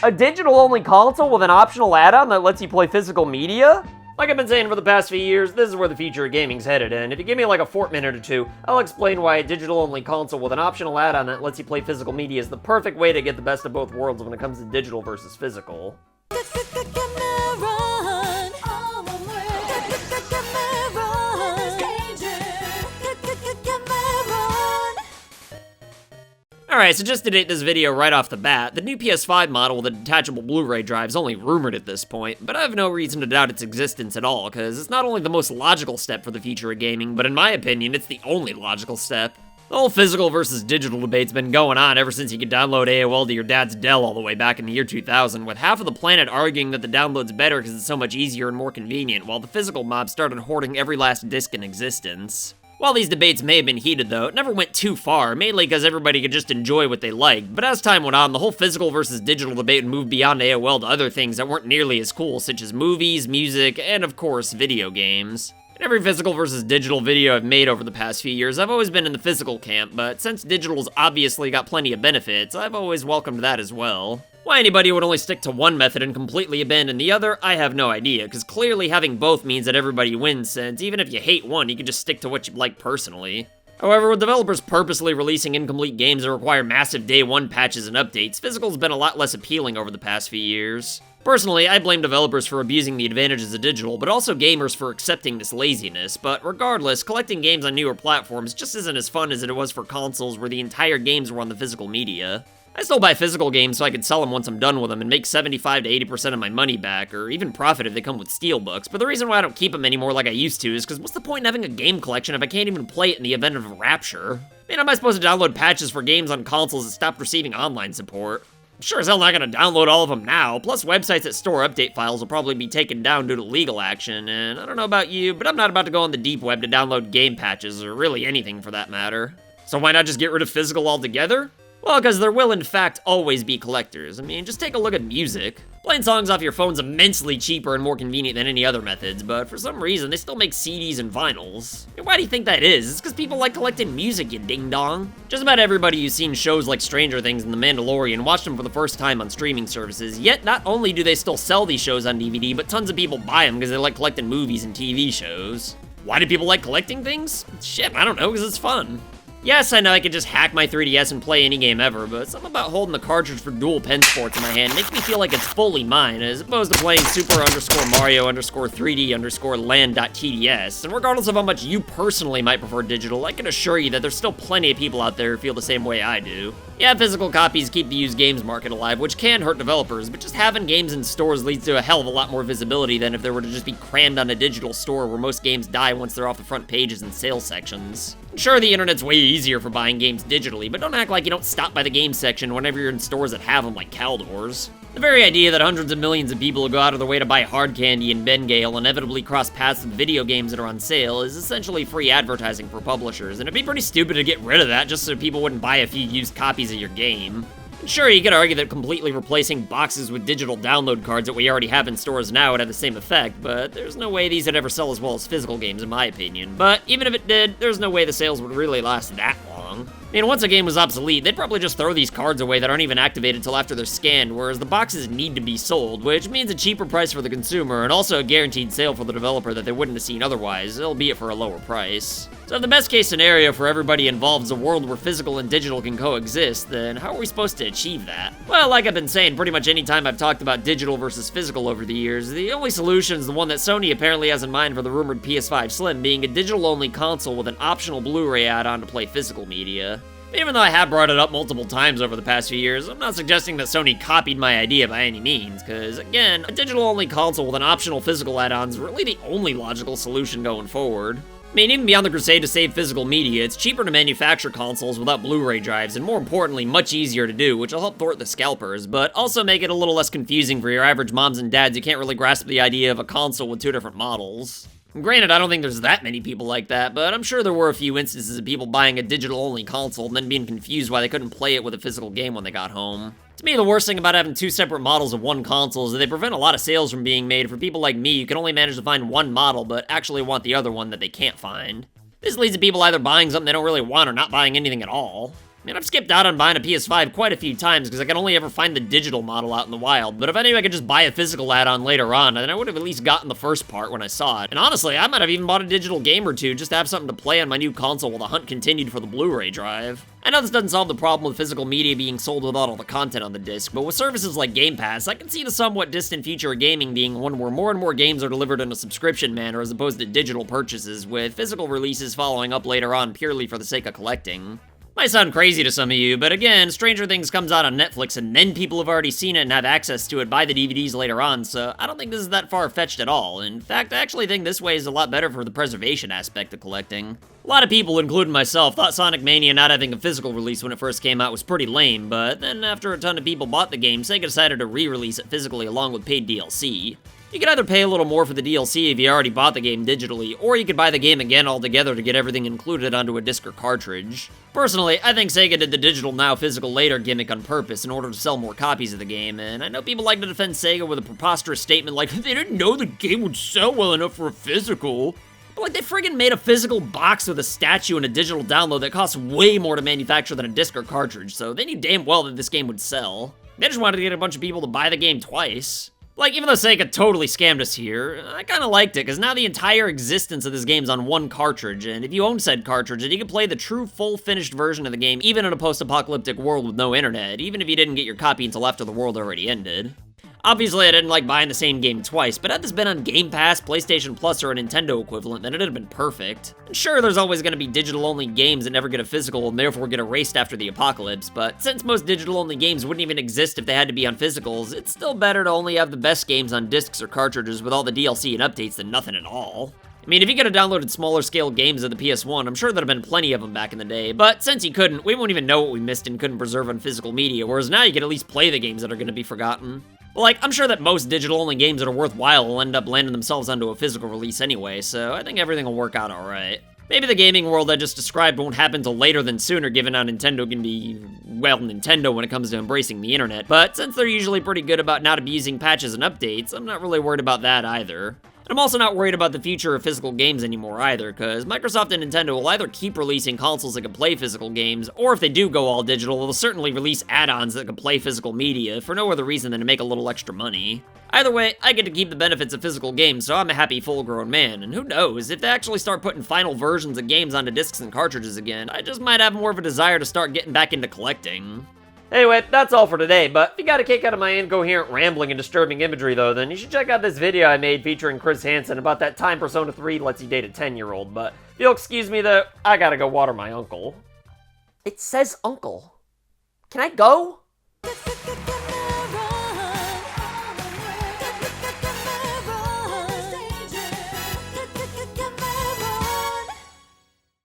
A digital-only console with an optional add-on that lets you play physical media? Like I've been saying for the past few years, this is where the future of gaming's headed, and if you give me like a minute or two, I'll explain why a digital-only console with an optional add-on that lets you play physical media is the perfect way to get the best of both worlds when it comes to digital versus physical. Alright, so just to date this video right off the bat, the new PS5 model with a detachable Blu-ray drive is only rumored at this point, but I have no reason to doubt its existence at all, because it's not only the most logical step for the future of gaming, but in my opinion, it's the only logical step. The whole physical versus digital debate's been going on ever since you could download AOL to your dad's Dell all the way back in the year 2000, with half of the planet arguing that the download's better because it's so much easier and more convenient, while the physical mob started hoarding every last disc in existence. While these debates may have been heated though, it never went too far, mainly because everybody could just enjoy what they liked, but as time went on, the whole physical versus digital debate moved beyond AOL to other things that weren't nearly as cool, such as movies, music, and of course, video games. In every physical versus digital video I've made over the past few years, I've always been in the physical camp, but since digital's obviously got plenty of benefits, I've always welcomed that as well. Why anybody would only stick to one method and completely abandon the other, I have no idea, because clearly having both means that everybody wins, since even if you hate one, you can just stick to what you like personally. However, with developers purposely releasing incomplete games that require massive day one patches and updates, physical's been a lot less appealing over the past few years. Personally, I blame developers for abusing the advantages of digital, but also gamers for accepting this laziness, but regardless, collecting games on newer platforms just isn't as fun as it was for consoles where the entire games were on the physical media. I still buy physical games so I can sell them once I'm done with them and make 75 to 80% of my money back, or even profit if they come with steelbooks, but the reason why I don't keep them anymore like I used to is because what's the point in having a game collection if I can't even play it in the event of a rapture? Man, am I supposed to download patches for games on consoles that stopped receiving online support? I'm sure as hell not gonna download all of them now, plus websites that store update files will probably be taken down due to legal action, and I don't know about you, but I'm not about to go on the deep web to download game patches, or really anything for that matter. So why not just get rid of physical altogether? Well, because there will in fact always be collectors. I mean, just take a look at music. Playing songs off your phone's immensely cheaper and more convenient than any other methods, but for some reason, they still make CDs and vinyls. And why do you think that is? It's because people like collecting music, you ding-dong. Just about everybody who's seen shows like Stranger Things and The Mandalorian watched them for the first time on streaming services, yet not only do they still sell these shows on DVD, but tons of people buy them because they like collecting movies and TV shows. Why do people like collecting things? Shit, I don't know, because it's fun. Yes, I know I could just hack my 3DS and play any game ever, but something about holding the cartridge for dual pen sports in my hand makes me feel like it's fully mine, as opposed to playing super_Mario_3D_land.tds. And regardless of how much you personally might prefer digital, I can assure you that there's still plenty of people out there who feel the same way I do. Yeah, physical copies keep the used games market alive, which can hurt developers, but just having games in stores leads to a hell of a lot more visibility than if they were to just be crammed on a digital store where most games die once they're off the front pages and sales sections. Sure, the internet's way easier for buying games digitally, but don't act like you don't stop by the game section whenever you're in stores that have them like Caldors. The very idea that hundreds of millions of people will go out of their way to buy hard candy and Bengale inevitably cross paths with video games that are on sale is essentially free advertising for publishers, and it'd be pretty stupid to get rid of that just so people wouldn't buy a few used copies of your game. And sure, you could argue that completely replacing boxes with digital download cards that we already have in stores now would have the same effect, but there's no way these would ever sell as well as physical games in my opinion. But even if it did, there's no way the sales would really last that long. I mean, once a game was obsolete, they'd probably just throw these cards away that aren't even activated until after they're scanned, whereas the boxes need to be sold, which means a cheaper price for the consumer and also a guaranteed sale for the developer that they wouldn't have seen otherwise, albeit for a lower price. So if the best case scenario for everybody involved is a world where physical and digital can coexist, then how are we supposed to achieve that? Well, like I've been saying pretty much any time I've talked about digital versus physical over the years, the only solution is the one that Sony apparently has in mind for the rumored PS5 Slim, being a digital-only console with an optional Blu-ray add-on to play physical media. Even though I have brought it up multiple times over the past few years, I'm not suggesting that Sony copied my idea by any means, because again, a digital-only console with an optional physical add-on is really the only logical solution going forward. I mean, even beyond the crusade to save physical media, it's cheaper to manufacture consoles without Blu-ray drives, and more importantly, much easier to do, which will help thwart the scalpers, but also make it a little less confusing for your average moms and dads who can't really grasp the idea of a console with two different models. Granted, I don't think there's that many people like that, but I'm sure there were a few instances of people buying a digital-only console and then being confused why they couldn't play it with a physical game when they got home. To me, the worst thing about having two separate models of one console is that they prevent a lot of sales from being made for people like me who can only manage to find one model but actually want the other one that they can't find. This leads to people either buying something they don't really want or not buying anything at all. I mean, I've skipped out on buying a PS5 quite a few times because I can only ever find the digital model out in the wild, but if I knew I could just buy a physical add-on later on, then I would have at least gotten the first part when I saw it. And honestly, I might have even bought a digital game or two just to have something to play on my new console while the hunt continued for the Blu-ray drive. I know this doesn't solve the problem with physical media being sold without all the content on the disc, but with services like Game Pass, I can see the somewhat distant future of gaming being one where more and more games are delivered in a subscription manner as opposed to digital purchases, with physical releases following up later on purely for the sake of collecting. Might sound crazy to some of you, but again, Stranger Things comes out on Netflix and then people have already seen it and have access to it, buy the DVDs later on, so I don't think this is that far-fetched at all. In fact, I actually think this way is a lot better for the preservation aspect of collecting. A lot of people, including myself, thought Sonic Mania not having a physical release when it first came out was pretty lame, but then after a ton of people bought the game, Sega decided to re-release it physically along with paid DLC. You could either pay a little more for the DLC if you already bought the game digitally, or you could buy the game again altogether to get everything included onto a disc or cartridge. Personally, I think Sega did the digital now physical later gimmick on purpose in order to sell more copies of the game, and I know people like to defend Sega with a preposterous statement like, they didn't know the game would sell well enough for a physical. But like, they friggin' made a physical box with a statue and a digital download that costs way more to manufacture than a disc or cartridge, so they knew damn well that this game would sell. They just wanted to get a bunch of people to buy the game twice. Like, even though Sega totally scammed us here, I kinda liked it, because now the entire existence of this game's on one cartridge, and if you own said cartridge, then you can play the true, full-finished version of the game, even in a post-apocalyptic world with no internet, even if you didn't get your copy until after the world already ended. Obviously, I didn't like buying the same game twice, but had this been on Game Pass, PlayStation Plus, or a Nintendo equivalent, then it'd have been perfect. And sure, there's always gonna be digital-only games that never get a physical and therefore get erased after the apocalypse, but since most digital-only games wouldn't even exist if they had to be on physicals, it's still better to only have the best games on discs or cartridges with all the DLC and updates than nothing at all. I mean, if you could have downloaded smaller scale games of the PS1, I'm sure there'd have been plenty of them back in the day, but since you couldn't, we won't even know what we missed and couldn't preserve on physical media, whereas now you can at least play the games that are gonna be forgotten. Like, I'm sure that most digital-only games that are worthwhile will end up landing themselves onto a physical release anyway, so I think everything will work out alright. Maybe the gaming world I just described won't happen till later than sooner, given how Nintendo can be, well, Nintendo when it comes to embracing the internet, but since they're usually pretty good about not abusing patches and updates, I'm not really worried about that either. And I'm also not worried about the future of physical games anymore either, because Microsoft and Nintendo will either keep releasing consoles that can play physical games, or if they do go all digital, they'll certainly release add-ons that can play physical media, for no other reason than to make a little extra money. Either way, I get to keep the benefits of physical games, so I'm a happy full-grown man, and who knows, if they actually start putting final versions of games onto discs and cartridges again, I just might have more of a desire to start getting back into collecting. Anyway, that's all for today, but if you got a kick out of my incoherent rambling and disturbing imagery though, then you should check out this video I made featuring Chris Hansen about that time Persona 3 lets you date a 10-year-old, but if you'll excuse me though, I gotta go water my uncle. It says uncle. Can I go?